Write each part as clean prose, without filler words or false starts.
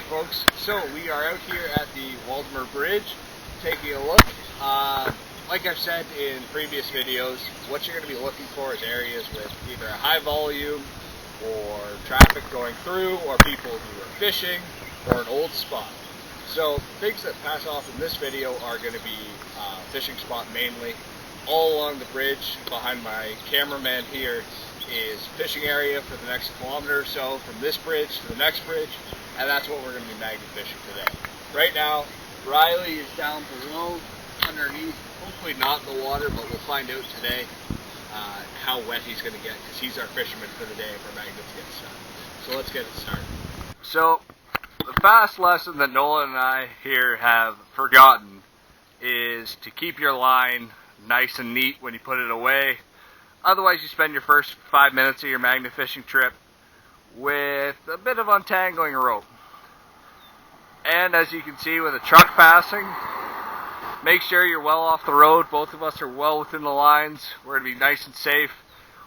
folks, so we are out here at the Waldemar Bridge taking a look. Like I've said in previous videos, what you're going to be looking for is areas with either a high volume or traffic going through, or people who are fishing, or an old spot. So things that pass off in this video are going to be fishing spot mainly. All along the bridge behind my cameraman here is fishing area for the next kilometer or so, from this bridge to the next bridge, and that's what we're going to be magnet fishing today. Right now, Riley is down below, underneath, hopefully not in the water, but we'll find out today how wet he's going to get, because he's our fisherman for the day if our magnets get stuck. So let's get it started. So, the fast lesson that Nolan and I here have forgotten is to keep your line nice and neat when you put it away. Otherwise, you spend your first 5 minutes of your magnet fishing trip with a bit of untangling rope. And as you can see with a truck passing, make sure you're well off the road. Both of us are well within the lines. We're going to be nice and safe.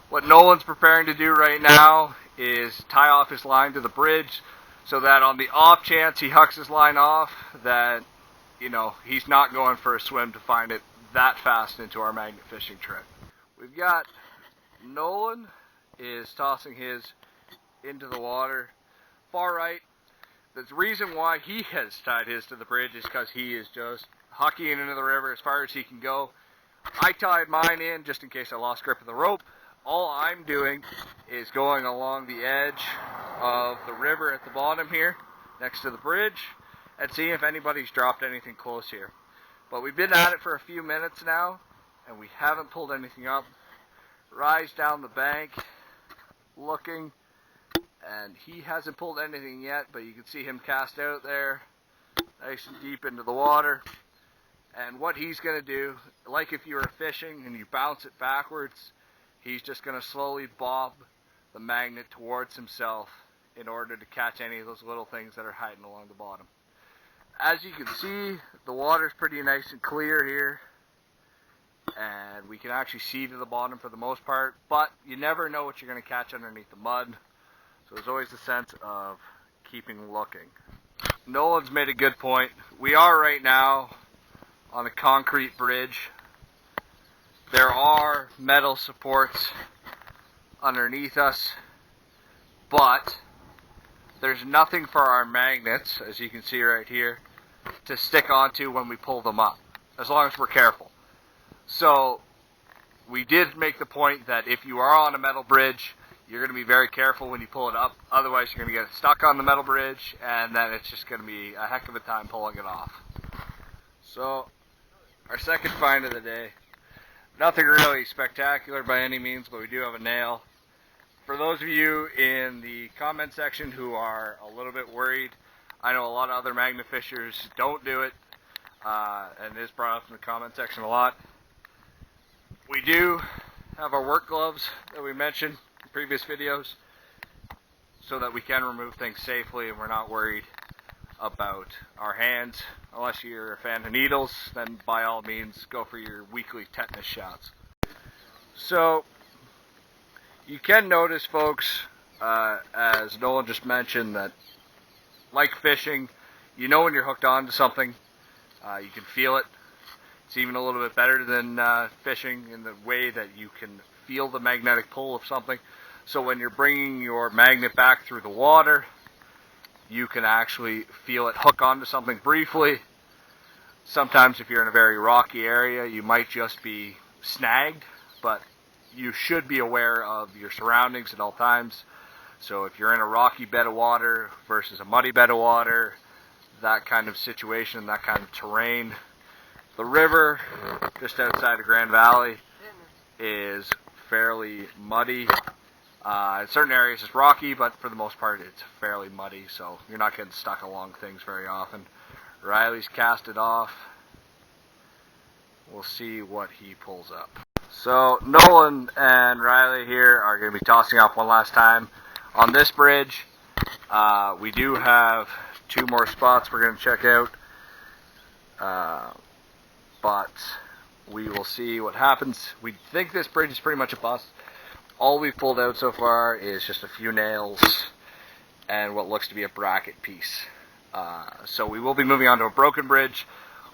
What Nolan's preparing to do right now is tie off his line to the bridge so that on the off chance he hucks his line off, that, you know, he's not going for a swim to find it that fast into our magnet fishing trip. We've got Nolan is tossing his into the water. Far right, the reason why he has tied his to the bridge is because he is just hucking it into the river as far as he can go. I tied mine in just in case I lost grip of the rope. All I'm doing is going along the edge of the river at the bottom here, next to the bridge, and seeing if anybody's dropped anything close here. But we've been at it for a few minutes now, and we haven't pulled anything up. Rise down the bank, looking, and he hasn't pulled anything yet, but you can see him cast out there, nice and deep into the water. And what he's going to do, like if you were fishing and you bounce it backwards, he's just going to slowly bob the magnet towards himself in order to catch any of those little things that are hiding along the bottom. As you can see, the water's pretty nice and clear here, and we can actually see to the bottom for the most part, but you never know what you're going to catch underneath the mud, so there's always a sense of keeping looking. Nolan's made a good point. We are right now on a concrete bridge. There are metal supports underneath us, but there's nothing for our magnets, as you can see right here, to stick onto when we pull them up, as long as we're careful. So we did make the point that if you are on a metal bridge, you're going to be very careful when you pull it up. Otherwise, you're going to get stuck on the metal bridge, and then it's just going to be a heck of a time pulling it off. So our second find of the day. Nothing really spectacular by any means, but we do have a nail. For those of you in the comment section who are a little bit worried, I know a lot of other magnet fishers don't do it, and it is brought up in the comment section a lot. We do have our work gloves that we mentioned in previous videos so that we can remove things safely and we're not worried about our hands. Unless you're a fan of needles, then by all means go for your weekly tetanus shots. So you can notice, folks, as Nolan just mentioned, that like fishing, you know when you're hooked onto something. You can feel it. It's even a little bit better than fishing in the way that you can feel the magnetic pull of something. So when you're bringing your magnet back through the water, you can actually feel it hook onto something briefly. Sometimes if you're in a very rocky area, you might just be snagged, but you should be aware of your surroundings at all times. So if you're in a rocky bed of water versus a muddy bed of water, that kind of situation, that kind of terrain. The river just outside of Grand Valley is fairly muddy. In certain areas it's rocky, but for the most part it's fairly muddy, so you're not getting stuck along things very often. Riley's cast it off. We'll see what he pulls up. So Nolan and Riley here are going to be tossing off one last time on this bridge. We do have two more spots we're going to check out, but we will see what happens. We think this bridge is pretty much a bust. All we've pulled out so far is just a few nails and what looks to be a bracket piece. So we will be moving on to a broken bridge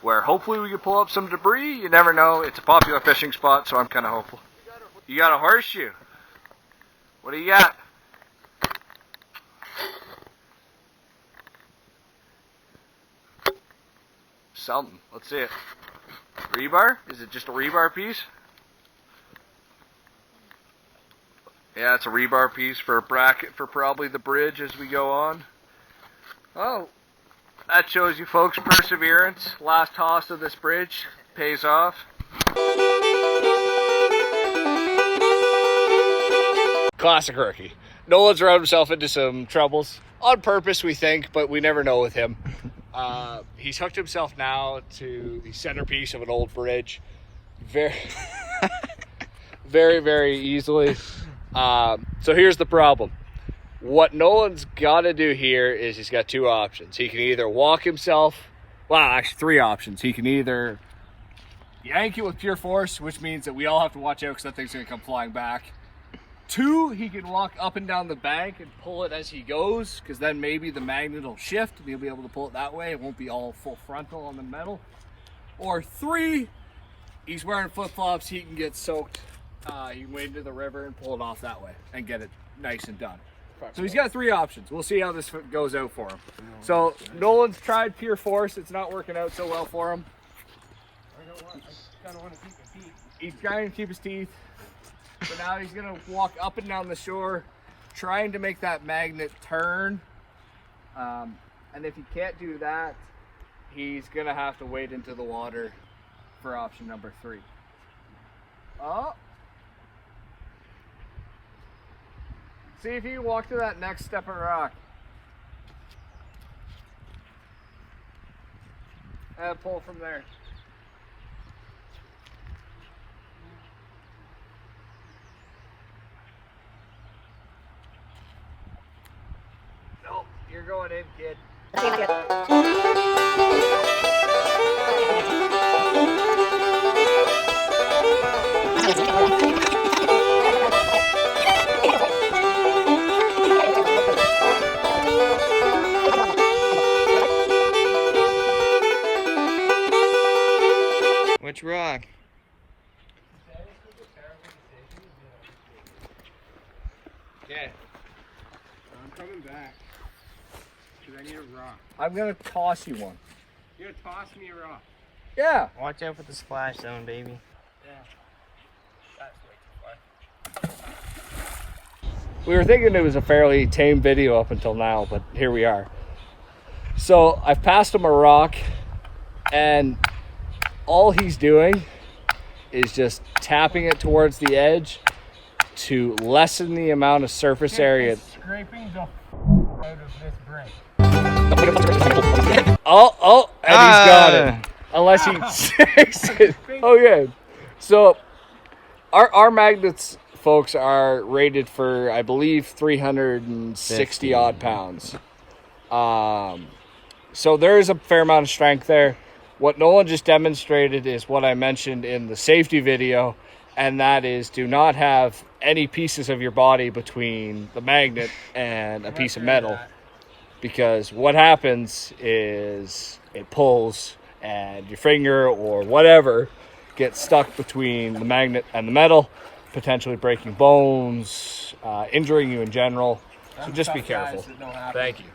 where hopefully we can pull up some debris. You never know. It's a popular fishing spot, so I'm kind of hopeful. You got a horseshoe? What do you got? Something. Let's see it. Rebar? Is it just a rebar piece? Yeah, it's a rebar piece for a bracket for probably the bridge as we go on. Oh, that shows you folks perseverance. Last toss of this bridge pays off. Classic rookie. Nolan's run himself into some troubles. On purpose, we think, but we never know with him. He's hooked himself now to the centerpiece of an old bridge. Very, very easily. So here's the problem. What Nolan's got to do here is he's got two options. He can either walk himself, well, actually three options. He can either yank it with pure force, which means that we all have to watch out because that thing's going to come flying back. Two, he can walk up and down the bank and pull it as he goes, because then maybe the magnet will shift and he'll be able to pull it that way. It won't be all full frontal on the metal. Or three, he's wearing flip-flops. He can get soaked. He can wade into the river and pull it off that way and get it nice and done. So he's got three options. We'll see how this goes out for him. So Nolan's tried pure force. It's not working out so well for him. I kind of want to keep his teeth. He's trying to keep his teeth. But now he's going to walk up and down the shore trying to make that magnet turn. And if he can't do that, he's going to have to wade into the water for option number 3. Oh. See if you can walk to that next step of rock. And pull from there. Nope, you're going in, kid. Which rock? Okay. I'm coming back. Because I need a rock. I'm going to toss you one. You're going to toss me a rock. Yeah. Watch out for the splash zone, baby. Yeah. That's way too far. We were thinking it was a fairly tame video up until now, but here we are. So I've passed him a rock, and all he's doing is just tapping it towards the edge to lessen the amount of surface area. Scraping the out of this break. Oh, and he's got it. Unless he takes it. Okay. So our magnets, folks, are rated for, I believe, 360 odd pounds. So there is a fair amount of strength there. What Nolan just demonstrated is what I mentioned in the safety video, and that is do not have any pieces of your body between the magnet and a piece of metal, because what happens is it pulls and your finger or whatever gets stuck between the magnet and the metal, potentially breaking bones, injuring you in general. So just be careful. Thank you.